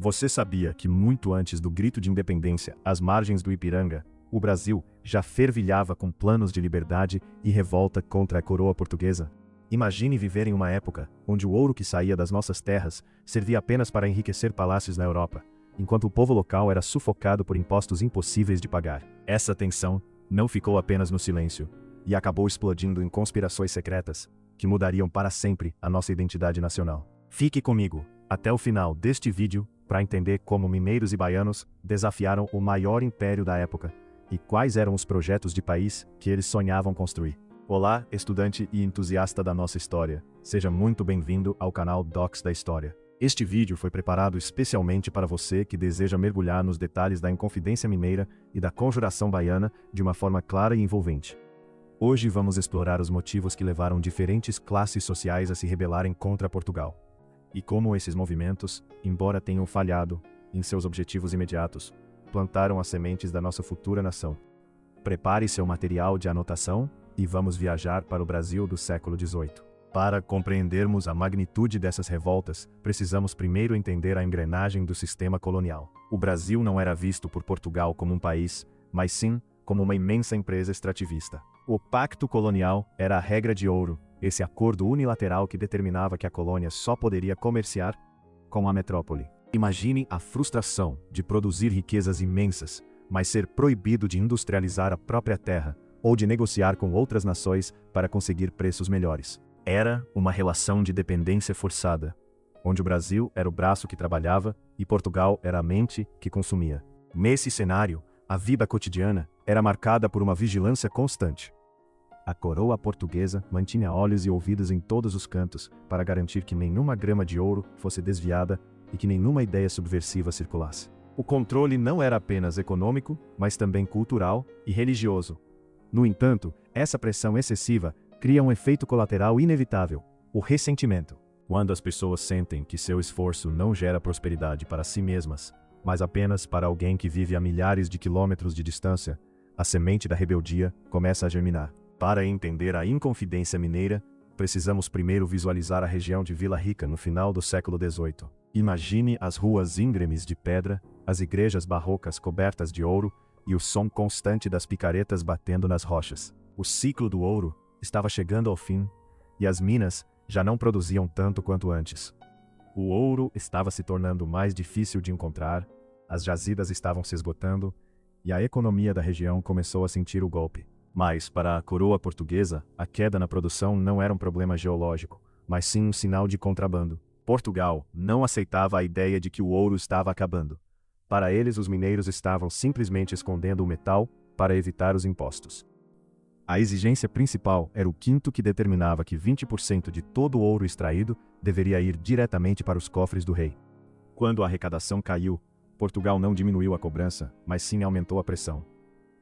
Você sabia que muito antes do grito de independência, às margens do Ipiranga, o Brasil já fervilhava com planos de liberdade e revolta contra a coroa portuguesa? Imagine viver em uma época onde o ouro que saía das nossas terras servia apenas para enriquecer palácios na Europa, enquanto o povo local era sufocado por impostos impossíveis de pagar. Essa tensão não ficou apenas no silêncio, e acabou explodindo em conspirações secretas, que mudariam para sempre a nossa identidade nacional. Fique comigo até o final deste vídeo para entender como mineiros e baianos desafiaram o maior império da época e quais eram os projetos de país que eles sonhavam construir. Olá, estudante e entusiasta da nossa história. Seja muito bem-vindo ao canal Docs da História. Este vídeo foi preparado especialmente para você que deseja mergulhar nos detalhes da Inconfidência Mineira e da Conjuração Baiana de uma forma clara e envolvente. Hoje vamos explorar os motivos que levaram diferentes classes sociais a se rebelarem contra Portugal. E como esses movimentos, embora tenham falhado em seus objetivos imediatos, plantaram as sementes da nossa futura nação. Prepare seu material de anotação e vamos viajar para o Brasil do século XVIII. Para compreendermos a magnitude dessas revoltas, precisamos primeiro entender a engrenagem do sistema colonial. O Brasil não era visto por Portugal como um país, mas sim como uma imensa empresa extrativista. O Pacto Colonial era a regra de ouro, esse acordo unilateral que determinava que a colônia só poderia comerciar com a metrópole. Imagine a frustração de produzir riquezas imensas, mas ser proibido de industrializar a própria terra ou de negociar com outras nações para conseguir preços melhores. Era uma relação de dependência forçada, onde o Brasil era o braço que trabalhava e Portugal era a mente que consumia. Nesse cenário, a vida cotidiana era marcada por uma vigilância constante. A coroa portuguesa mantinha olhos e ouvidos em todos os cantos para garantir que nenhuma grama de ouro fosse desviada e que nenhuma ideia subversiva circulasse. O controle não era apenas econômico, mas também cultural e religioso. No entanto, essa pressão excessiva cria um efeito colateral inevitável: o ressentimento. Quando as pessoas sentem que seu esforço não gera prosperidade para si mesmas, mas apenas para alguém que vive a milhares de quilômetros de distância, a semente da rebeldia começa a germinar. Para entender a Inconfidência Mineira, precisamos primeiro visualizar a região de Vila Rica no final do século XVIII. Imagine as ruas íngremes de pedra, as igrejas barrocas cobertas de ouro e o som constante das picaretas batendo nas rochas. O ciclo do ouro estava chegando ao fim e as minas já não produziam tanto quanto antes. O ouro estava se tornando mais difícil de encontrar, as jazidas estavam se esgotando e a economia da região começou a sentir o golpe. Mas, para a coroa portuguesa, a queda na produção não era um problema geológico, mas sim um sinal de contrabando. Portugal não aceitava a ideia de que o ouro estava acabando. Para eles, os mineiros estavam simplesmente escondendo o metal para evitar os impostos. A exigência principal era o quinto, que determinava que 20% de todo o ouro extraído deveria ir diretamente para os cofres do rei. Quando a arrecadação caiu, Portugal não diminuiu a cobrança, mas sim aumentou a pressão.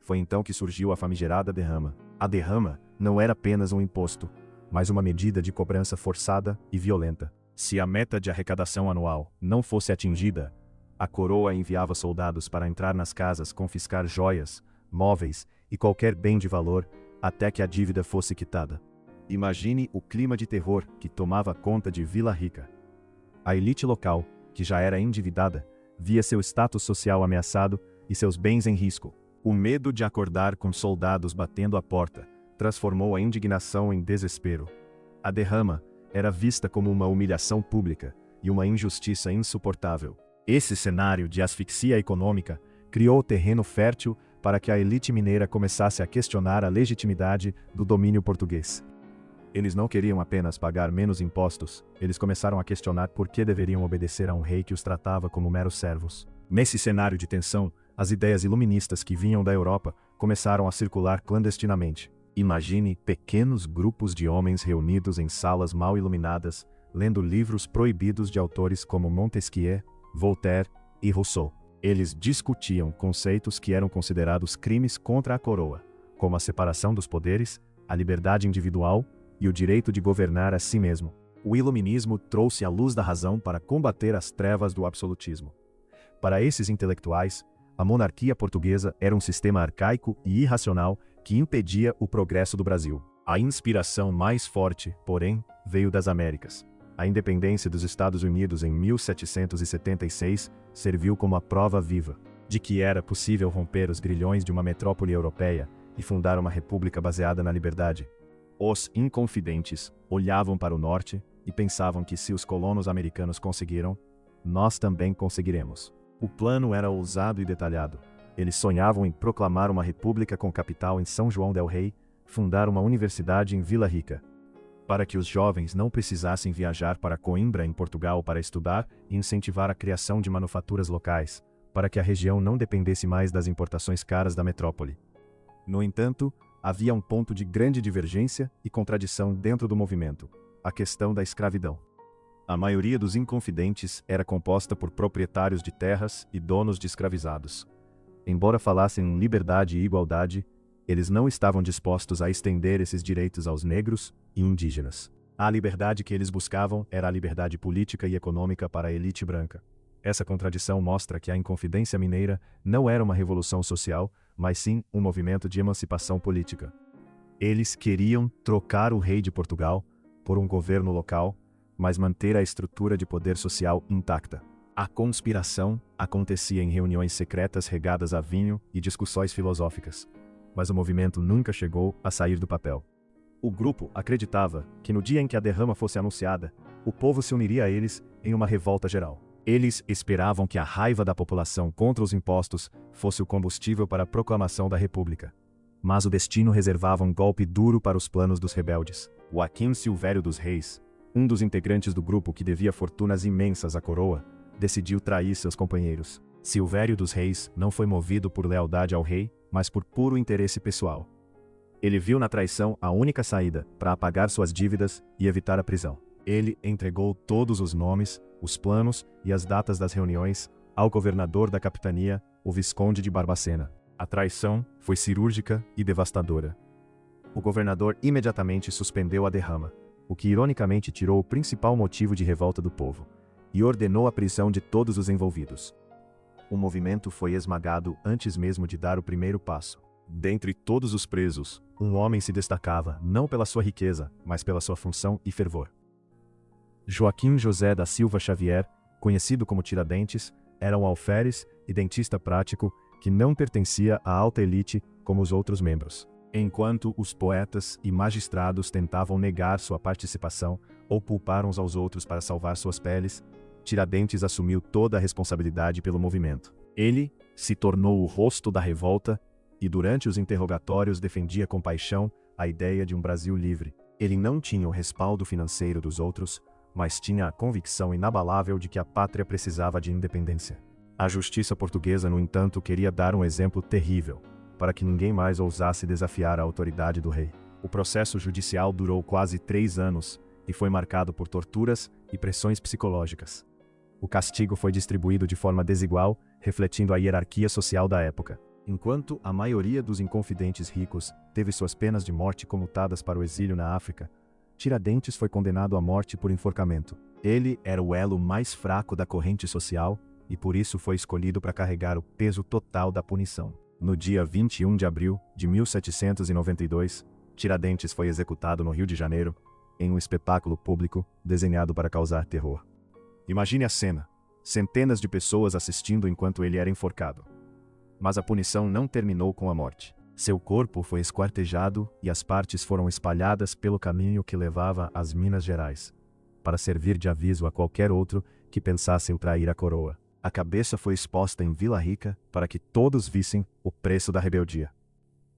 Foi então que surgiu a famigerada derrama. A derrama não era apenas um imposto, mas uma medida de cobrança forçada e violenta. Se a meta de arrecadação anual não fosse atingida, a coroa enviava soldados para entrar nas casas, confiscar joias, móveis e qualquer bem de valor até que a dívida fosse quitada. Imagine o clima de terror que tomava conta de Vila Rica. A elite local, que já era endividada, via seu status social ameaçado e seus bens em risco. O medo de acordar com soldados batendo à porta transformou a indignação em desespero. A derrama era vista como uma humilhação pública e uma injustiça insuportável. Esse cenário de asfixia econômica criou o terreno fértil para que a elite mineira começasse a questionar a legitimidade do domínio português. Eles não queriam apenas pagar menos impostos, eles começaram a questionar por que deveriam obedecer a um rei que os tratava como meros servos. Nesse cenário de tensão, as ideias iluministas que vinham da Europa começaram a circular clandestinamente. Imagine pequenos grupos de homens reunidos em salas mal iluminadas, lendo livros proibidos de autores como Montesquieu, Voltaire e Rousseau. Eles discutiam conceitos que eram considerados crimes contra a coroa, como a separação dos poderes, a liberdade individual e o direito de governar a si mesmo. O iluminismo trouxe a luz da razão para combater as trevas do absolutismo. Para esses intelectuais, a monarquia portuguesa era um sistema arcaico e irracional que impedia o progresso do Brasil. A inspiração mais forte, porém, veio das Américas. A independência dos Estados Unidos em 1776 serviu como a prova viva de que era possível romper os grilhões de uma metrópole europeia e fundar uma república baseada na liberdade. Os inconfidentes olhavam para o norte e pensavam que se os colonos americanos conseguiram, nós também conseguiremos. O plano era ousado e detalhado. Eles sonhavam em proclamar uma república com capital em São João del Rei, fundar uma universidade em Vila Rica, para que os jovens não precisassem viajar para Coimbra, em Portugal, para estudar, e incentivar a criação de manufaturas locais, para que a região não dependesse mais das importações caras da metrópole. No entanto, havia um ponto de grande divergência e contradição dentro do movimento: a questão da escravidão. A maioria dos inconfidentes era composta por proprietários de terras e donos de escravizados. Embora falassem em liberdade e igualdade, eles não estavam dispostos a estender esses direitos aos negros e indígenas. A liberdade que eles buscavam era a liberdade política e econômica para a elite branca. Essa contradição mostra que a Inconfidência Mineira não era uma revolução social, mas sim um movimento de emancipação política. Eles queriam trocar o rei de Portugal por um governo local, mas manter a estrutura de poder social intacta. A conspiração acontecia em reuniões secretas regadas a vinho e discussões filosóficas, mas o movimento nunca chegou a sair do papel. O grupo acreditava que no dia em que a derrama fosse anunciada, o povo se uniria a eles em uma revolta geral. Eles esperavam que a raiva da população contra os impostos fosse o combustível para a proclamação da República. Mas o destino reservava um golpe duro para os planos dos rebeldes. Joaquim Silvério dos Reis, um dos integrantes do grupo que devia fortunas imensas à coroa, decidiu trair seus companheiros. Silvério dos Reis não foi movido por lealdade ao rei, mas por puro interesse pessoal. Ele viu na traição a única saída para apagar suas dívidas e evitar a prisão. Ele entregou todos os nomes, os planos e as datas das reuniões ao governador da capitania, o Visconde de Barbacena. A traição foi cirúrgica e devastadora. O governador imediatamente suspendeu a derrama, o que ironicamente tirou o principal motivo de revolta do povo, e ordenou a prisão de todos os envolvidos. O movimento foi esmagado antes mesmo de dar o primeiro passo. Dentre todos os presos, um homem se destacava não pela sua riqueza, mas pela sua função e fervor. Joaquim José da Silva Xavier, conhecido como Tiradentes, era um alferes e dentista prático que não pertencia à alta elite como os outros membros. Enquanto os poetas e magistrados tentavam negar sua participação ou culpar uns aos outros para salvar suas peles, Tiradentes assumiu toda a responsabilidade pelo movimento. Ele se tornou o rosto da revolta e durante os interrogatórios defendia com paixão a ideia de um Brasil livre. Ele não tinha o respaldo financeiro dos outros, mas tinha a convicção inabalável de que a pátria precisava de independência. A justiça portuguesa, no entanto, queria dar um exemplo terrível, para que ninguém mais ousasse desafiar a autoridade do rei. O processo judicial durou quase 3 anos e foi marcado por torturas e pressões psicológicas. O castigo foi distribuído de forma desigual, refletindo a hierarquia social da época. Enquanto a maioria dos inconfidentes ricos teve suas penas de morte comutadas para o exílio na África, Tiradentes foi condenado à morte por enforcamento. Ele era o elo mais fraco da corrente social e por isso foi escolhido para carregar o peso total da punição. No dia 21 de abril de 1792, Tiradentes foi executado no Rio de Janeiro, em um espetáculo público desenhado para causar terror. Imagine a cena: centenas de pessoas assistindo enquanto ele era enforcado. Mas a punição não terminou com a morte. Seu corpo foi esquartejado e as partes foram espalhadas pelo caminho que levava às Minas Gerais, para servir de aviso a qualquer outro que pensasse em trair a coroa. A cabeça foi exposta em Vila Rica para que todos vissem o preço da rebeldia.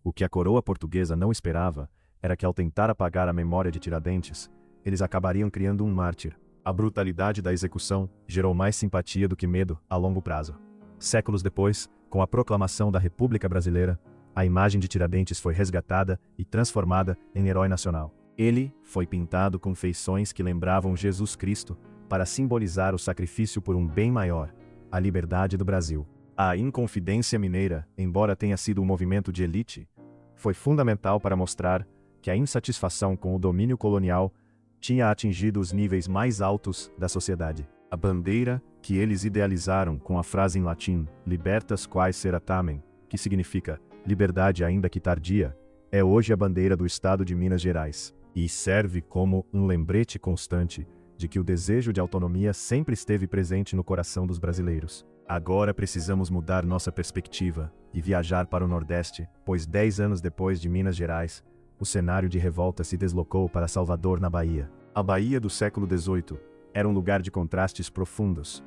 O que a coroa portuguesa não esperava era que, ao tentar apagar a memória de Tiradentes, eles acabariam criando um mártir. A brutalidade da execução gerou mais simpatia do que medo a longo prazo. Séculos depois, com a proclamação da República Brasileira, a imagem de Tiradentes foi resgatada e transformada em herói nacional. Ele foi pintado com feições que lembravam Jesus Cristo para simbolizar o sacrifício por um bem maior, a liberdade do Brasil. A Inconfidência Mineira, embora tenha sido um movimento de elite, foi fundamental para mostrar que a insatisfação com o domínio colonial tinha atingido os níveis mais altos da sociedade. A bandeira que eles idealizaram com a frase em latim "Libertas quae sera tamen", que significa liberdade ainda que tardia, é hoje a bandeira do estado de Minas Gerais, e serve como um lembrete constante de que o desejo de autonomia sempre esteve presente no coração dos brasileiros. Agora precisamos mudar nossa perspectiva e viajar para o Nordeste, pois 10 anos depois de Minas Gerais, o cenário de revolta se deslocou para Salvador, na Bahia. A Bahia do século XVIII era um lugar de contrastes profundos.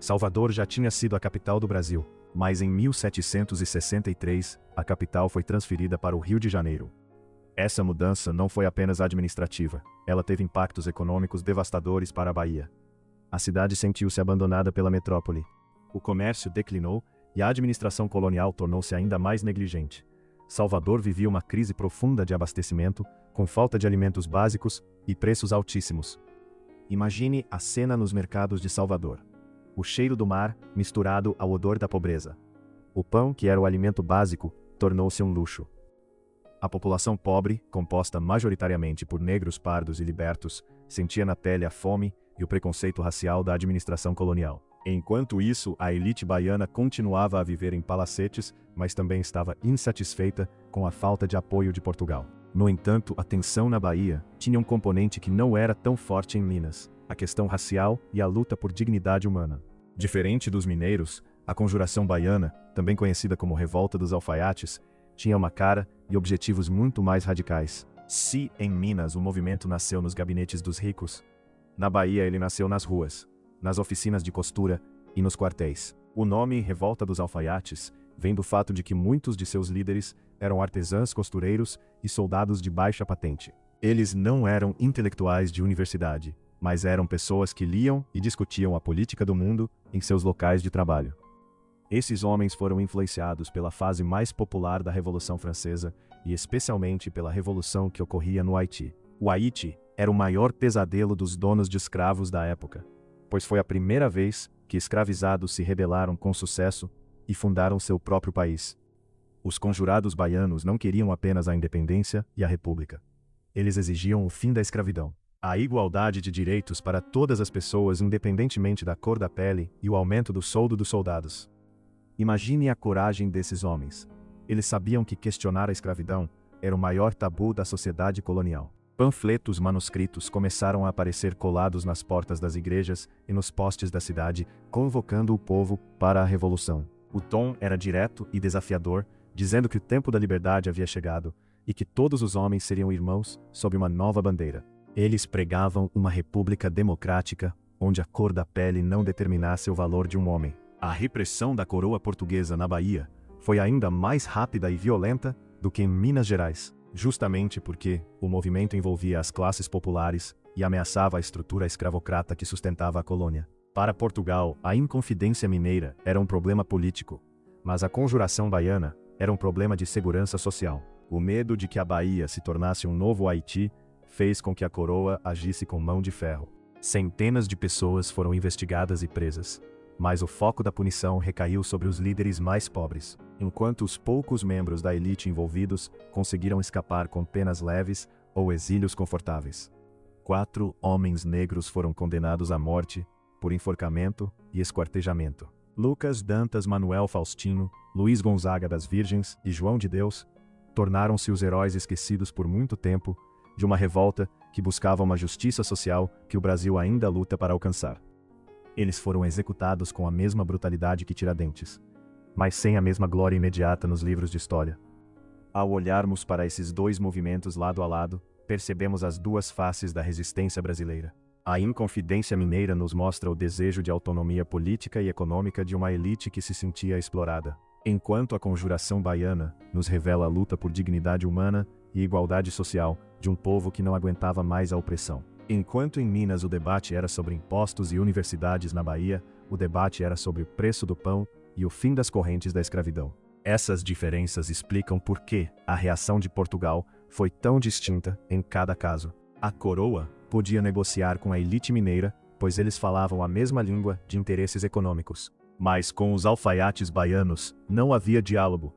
Salvador já tinha sido a capital do Brasil, mas em 1763, a capital foi transferida para o Rio de Janeiro. Essa mudança não foi apenas administrativa, ela teve impactos econômicos devastadores para a Bahia. A cidade sentiu-se abandonada pela metrópole. O comércio declinou e a administração colonial tornou-se ainda mais negligente. Salvador vivia uma crise profunda de abastecimento, com falta de alimentos básicos e preços altíssimos. Imagine a cena nos mercados de Salvador. O cheiro do mar misturado ao odor da pobreza. O pão, que era o alimento básico, tornou-se um luxo. A população pobre, composta majoritariamente por negros, pardos e libertos, sentia na pele a fome e o preconceito racial da administração colonial. Enquanto isso, a elite baiana continuava a viver em palacetes, mas também estava insatisfeita com a falta de apoio de Portugal. No entanto, a tensão na Bahia tinha um componente que não era tão forte em Minas: a questão racial e a luta por dignidade humana. Diferente dos mineiros, a Conjuração Baiana, também conhecida como Revolta dos Alfaiates, tinha uma cara e objetivos muito mais radicais. Se, em Minas, o movimento nasceu nos gabinetes dos ricos, na Bahia ele nasceu nas ruas, nas oficinas de costura e nos quartéis. O nome Revolta dos Alfaiates vem do fato de que muitos de seus líderes eram artesãos costureiros e soldados de baixa patente. Eles não eram intelectuais de universidade, mas eram pessoas que liam e discutiam a política do mundo em seus locais de trabalho. Esses homens foram influenciados pela fase mais popular da Revolução Francesa e especialmente pela revolução que ocorria no Haiti. O Haiti era o maior pesadelo dos donos de escravos da época, pois foi a primeira vez que escravizados se rebelaram com sucesso e fundaram seu próprio país. Os conjurados baianos não queriam apenas a independência e a república. Eles exigiam o fim da escravidão, a igualdade de direitos para todas as pessoas independentemente da cor da pele e o aumento do soldo dos soldados. Imagine a coragem desses homens. Eles sabiam que questionar a escravidão era o maior tabu da sociedade colonial. Panfletos manuscritos começaram a aparecer colados nas portas das igrejas e nos postes da cidade, convocando o povo para a revolução. O tom era direto e desafiador, dizendo que o tempo da liberdade havia chegado e que todos os homens seriam irmãos sob uma nova bandeira. Eles pregavam uma república democrática, onde a cor da pele não determinasse o valor de um homem. A repressão da coroa portuguesa na Bahia foi ainda mais rápida e violenta do que em Minas Gerais, justamente porque o movimento envolvia as classes populares e ameaçava a estrutura escravocrata que sustentava a colônia. Para Portugal, a Inconfidência Mineira era um problema político, mas a Conjuração Baiana era um problema de segurança social. O medo de que a Bahia se tornasse um novo Haiti fez com que a coroa agisse com mão de ferro. Centenas de pessoas foram investigadas e presas, mas o foco da punição recaiu sobre os líderes mais pobres, enquanto os poucos membros da elite envolvidos conseguiram escapar com penas leves ou exílios confortáveis. 4 homens negros foram condenados à morte por enforcamento e esquartejamento. Lucas Dantas Manuel Faustino, Luiz Gonzaga das Virgens e João de Deus tornaram-se os heróis esquecidos por muito tempo de uma revolta que buscava uma justiça social que o Brasil ainda luta para alcançar. Eles foram executados com a mesma brutalidade que Tiradentes, mas sem a mesma glória imediata nos livros de história. Ao olharmos para esses dois movimentos lado a lado, percebemos as duas faces da resistência brasileira. A Inconfidência Mineira nos mostra o desejo de autonomia política e econômica de uma elite que se sentia explorada, enquanto a Conjuração Baiana nos revela a luta por dignidade humana e igualdade social de um povo que não aguentava mais a opressão. Enquanto em Minas o debate era sobre impostos e universidades, na Bahia, o debate era sobre o preço do pão e o fim das correntes da escravidão. Essas diferenças explicam por que a reação de Portugal foi tão distinta em cada caso. A coroa podia negociar com a elite mineira, pois eles falavam a mesma língua de interesses econômicos. Mas com os alfaiates baianos não havia diálogo,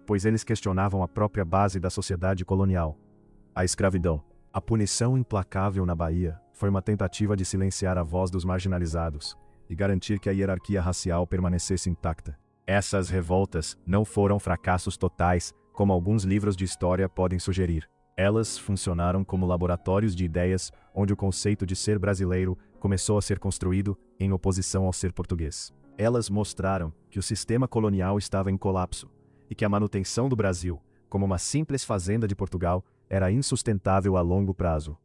pois eles questionavam a própria base da sociedade colonial: a escravidão. A punição implacável na Bahia foi uma tentativa de silenciar a voz dos marginalizados e garantir que a hierarquia racial permanecesse intacta. Essas revoltas não foram fracassos totais, como alguns livros de história podem sugerir. Elas funcionaram como laboratórios de ideias onde o conceito de ser brasileiro começou a ser construído em oposição ao ser português. Elas mostraram que o sistema colonial estava em colapso e que a manutenção do Brasil, como uma simples fazenda de Portugal, era insustentável a longo prazo.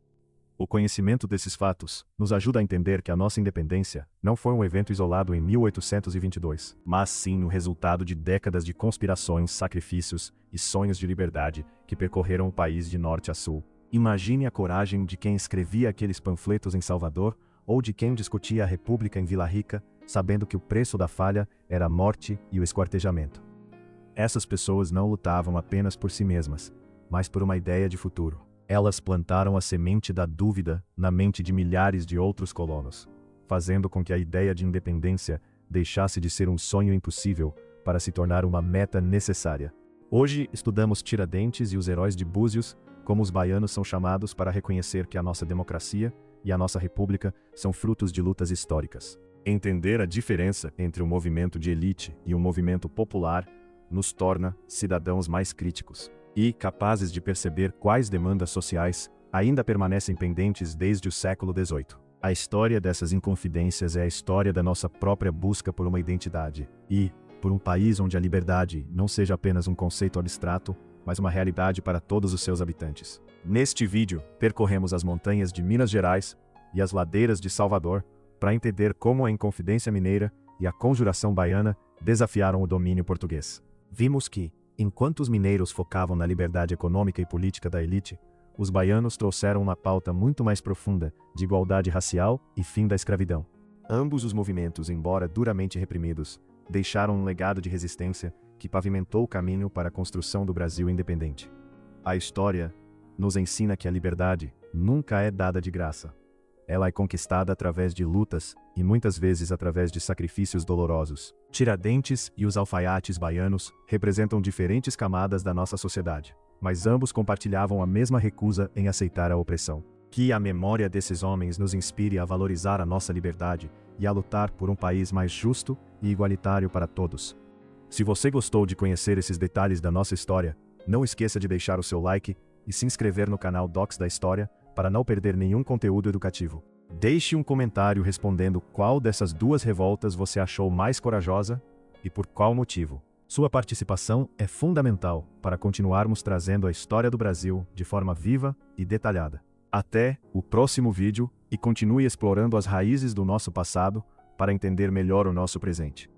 O conhecimento desses fatos nos ajuda a entender que a nossa independência não foi um evento isolado em 1822, mas sim o resultado de décadas de conspirações, sacrifícios e sonhos de liberdade que percorreram o país de norte a sul. Imagine a coragem de quem escrevia aqueles panfletos em Salvador ou de quem discutia a República em Vila Rica, sabendo que o preço da falha era a morte e o esquartejamento. Essas pessoas não lutavam apenas por si mesmas, mas por uma ideia de futuro. Elas plantaram a semente da dúvida na mente de milhares de outros colonos, fazendo com que a ideia de independência deixasse de ser um sonho impossível para se tornar uma meta necessária. Hoje estudamos Tiradentes e os heróis de Búzios, como os baianos são chamados para reconhecer que a nossa democracia e a nossa república são frutos de lutas históricas. Entender a diferença entre o movimento de elite e o movimento popular nos torna cidadãos mais críticos e capazes de perceber quais demandas sociais ainda permanecem pendentes desde o século XVIII. A história dessas inconfidências é a história da nossa própria busca por uma identidade e por um país onde a liberdade não seja apenas um conceito abstrato, mas uma realidade para todos os seus habitantes. Neste vídeo, percorremos as montanhas de Minas Gerais e as ladeiras de Salvador para entender como a Inconfidência Mineira e a Conjuração Baiana desafiaram o domínio português. Vimos que, enquanto os mineiros focavam na liberdade econômica e política da elite, os baianos trouxeram uma pauta muito mais profunda de igualdade racial e fim da escravidão. Ambos os movimentos, embora duramente reprimidos, deixaram um legado de resistência que pavimentou o caminho para a construção do Brasil independente. A história nos ensina que a liberdade nunca é dada de graça. Ela é conquistada através de lutas e muitas vezes através de sacrifícios dolorosos. Tiradentes e os alfaiates baianos representam diferentes camadas da nossa sociedade, mas ambos compartilhavam a mesma recusa em aceitar a opressão. Que a memória desses homens nos inspire a valorizar a nossa liberdade e a lutar por um país mais justo e igualitário para todos. Se você gostou de conhecer esses detalhes da nossa história, não esqueça de deixar o seu like e se inscrever no canal Docs da História para não perder nenhum conteúdo educativo. Deixe um comentário respondendo qual dessas duas revoltas você achou mais corajosa e por qual motivo. Sua participação é fundamental para continuarmos trazendo a história do Brasil de forma viva e detalhada. Até o próximo vídeo e continue explorando as raízes do nosso passado para entender melhor o nosso presente.